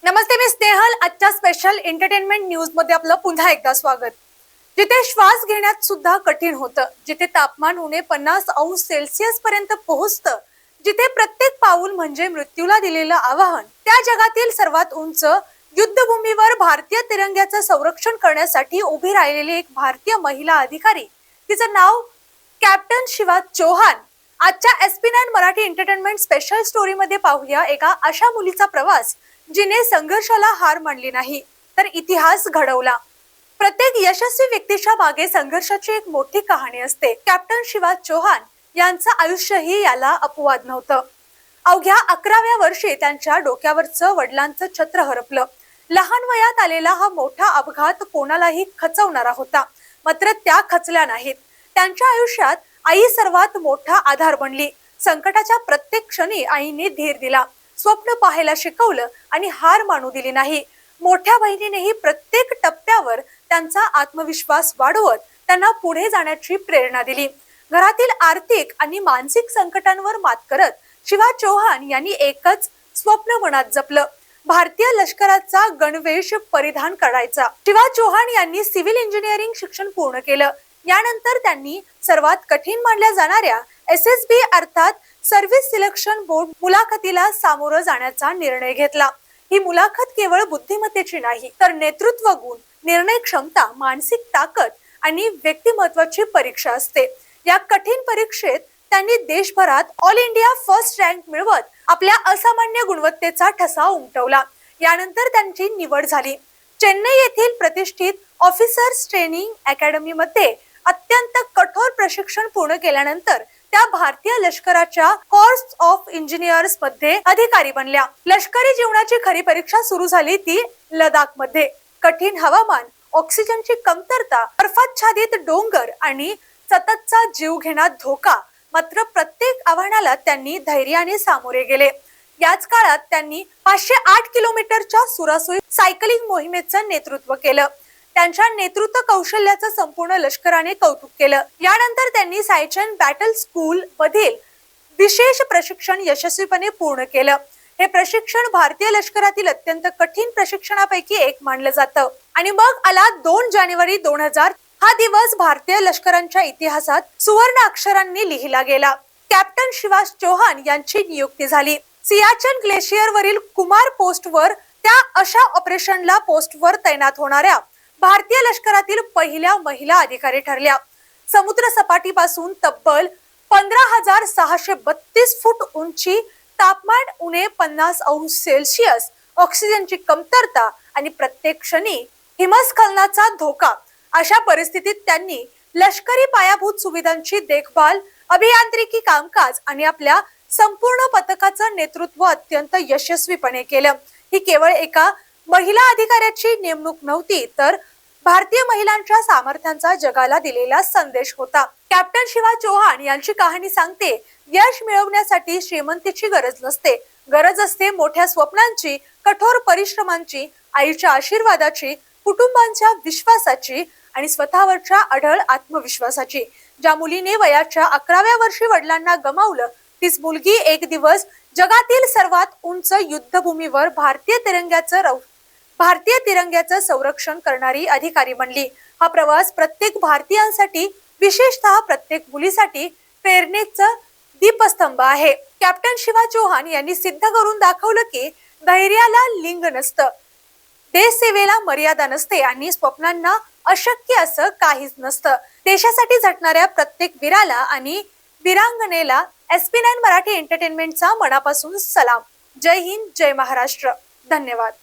नमस्ते, मी स्नेहल. आजच्या special entertainment news मध्ये आपलं पुन्हा एकदा स्वागत. जिथे श्वास घेण्यात सुद्धा कठीण होतं, जिथे तापमान उणे 50 अंश सेल्सिअस पर्यंत पोहोचतं, जिथे प्रत्येक पाऊल म्हणजे मृत्यूला दिलेलं आवाहन, त्या जगातील सर्वात उंच युद्धभूमीवर भारतीय तिरंग्याचं संरक्षण करण्यासाठी उभी राहिलेली एक भारतीय महिला अधिकारी, तिचं नाव कॅप्टन शिवा चौहान. आजच्या SP9 Marathi entertainment special story मध्ये पाहूया एका अशा मुलीचा प्रवास जिने संघर्षाला हार मानली नाही तर इतिहास घडवला. प्रत्येक यशस्वी व्यक्तीच्या मागे संघर्षाची एक मोठी कहाणी असते. कॅप्टन शिवा चौहान यांचं आयुष्यही याला अपवाद नव्हतं. अवघ्या 11व्या वर्षी त्यांच्या डोक्यावरचं वडिलांचं छत्र हरपलं. लहान वयात आलेला हा मोठा अपघात कोणालाही खचवणारा होता, मात्र त्या खचल्या नाहीत. त्यांच्या आयुष्यात आई सर्वात मोठा आधार बनली. संकटाच्या प्रत्येक क्षणी आईने धीर दिला, स्वप्न पाहायला शिकवलं आणि हार मानू दिली नाही. मोठ्या बहिणीनेही प्रत्येक टप्प्यावर त्यांचा आत्मविश्वास वाढवत त्यांना पुढे जाण्याची प्रेरणा दिली. घरातील आर्थिक आणि मानसिक संकटांवर मात करत शिवा चौहान यांनी एकच स्वप्न मनात जपलं, भारतीय लष्कराचा गणवेश परिधान करायचा. शिवा चौहान यांनी सिव्हिल इंजिनिअरिंग शिक्षण पूर्ण केलं. यानंतर त्यांनी सर्वात कठीण मानल्या जाणाऱ्या SSB अर्थात सर्व्हिस सिलेक्शन बोर्ड मुलाखतीला सामोरं जाण्याचा निर्णय घेतला. ही मुलाखत केवळ बुद्धिमत्तेची नाही, तर नेतृत्व गुण, निर्णय क्षमता, मानसिक ताकद आणि व्यक्तिमत्वाची परीक्षा असते. या कठीण परीक्षेत त्यांनी देशभरात ऑल इंडिया फर्स्ट रँक मिळवत आपल्या असामान्य गुणवत्तेचा ठसा उमटवला. यानंतर त्यांची निवड झाली. चेन्नई येथील प्रतिष्ठित ऑफिसर्स ट्रेनिंग अकॅडमी मध्ये अत्यंत कठोर प्रशिक्षण पूर्ण केल्यानंतर त्या भारतीय लष्कराच्या कोर्स ऑफ इंजिनियर्स मध्ये अधिकारी बनल्या. लष्करी जीवनाची खरी परीक्षा सुरू झाली ती लडाख मध्ये. कठीण हवामान, ऑक्सिजनची कमतरता, बर्फाच्छादित डोंगर आणि सततचा जीव घेणा धोका, मात्र प्रत्येक आव्हानाला त्यांनी धैर्याने सामोरे गेले. याच काळात त्यांनी 508 किलोमीटरच्या सुरासुई सायकलिंग मोहिमेचं नेतृत्व केलं. त्यांच्या नेतृत्व कौशल्याचं संपूर्ण लष्कराने कौतुक केलं. यानंतर त्यांनी सायचन बॅटल स्कूल मधील विशेष प्रशिक्षण यशस्वीपणे पूर्ण केलं. हे प्रशिक्षण भारतीय लष्करातील अत्यंत कठीण प्रशिक्षणापैकी एक मानलं जातं. आणि मग आला 2 जानेवारी 2000. हा दिवस भारतीय लष्कराच्या इतिहासात सुवर्ण अक्षरांनी लिहिला गेला. कॅप्टन शिवा चौहान यांची नियुक्ती झाली. सियाचन ग्लेशियर वरील कुमार पोस्टवर त्या अशा ऑपरेशनला पोस्टवर तैनात होणाऱ्या भारतीय लष्करातील पहिल्या महिला अधिकारी ठरल्या. समुद्र सपाटीपासून तब्बल 15,632 फूट उंची, तापमान उणे 50 अंश सेल्सिअस, ऑक्सिजनची कमतरता आणि प्रत्येक क्षणी हिमस्खलनाचा धोका, अशा परिस्थितीत त्यांनी लष्करी पायाभूत सुविधांची देखभाल, अभियांत्रिकी कामकाज आणि आपल्या संपूर्ण पथकाचं नेतृत्व अत्यंत यशस्वीपणे केलं. ही केवळ एका महिला अधिकाऱ्याची नेमणूक नव्हती, तर भारतीय महिलांच्या सामर्थ्यांचा जगाला दिलेला संदेश होता. कॅप्टन शिवा चौहान यांची कहाणी सांगते, यश मिळवण्यासाठी श्रीमंतीची गरज नसते. गरज असते मोठ्या स्वप्नांची, कठोर परिश्रमांची, आईच्या आशीर्वादाची, कुटुंबांच्या विश्वासाची आणि स्वतःवरच्या अढळ आत्मविश्वासाची. ज्या मुलीने वयाच्या 11व्या वर्षी वडिलांना गमावलं, तीच मुलगी एक दिवस जगातील सर्वात उंच युद्धभूमीवर भारतीय तिरंग्याचं संरक्षण करणारी अधिकारी बनली. हा प्रवास प्रत्येक भारतीयांसाठी, विशेषतः प्रत्येक मुलीसाठी प्रेरणेचं दीपस्तंभ आहे. कॅप्टन शिवा चौहान यांनी सिद्ध करून दाखवलं की धैर्याला लिंग नसतं, देश सेवेला मर्यादा नसते आणि स्वप्नांना अशक्य असं काहीच नसतं. देशासाठी झटणाऱ्या प्रत्येक वीराला आणि वीरांगनेला SP9 मराठी एंटरटेनमेंटचा मनापासून सलाम. जय हिंद, जय महाराष्ट्र. धन्यवाद.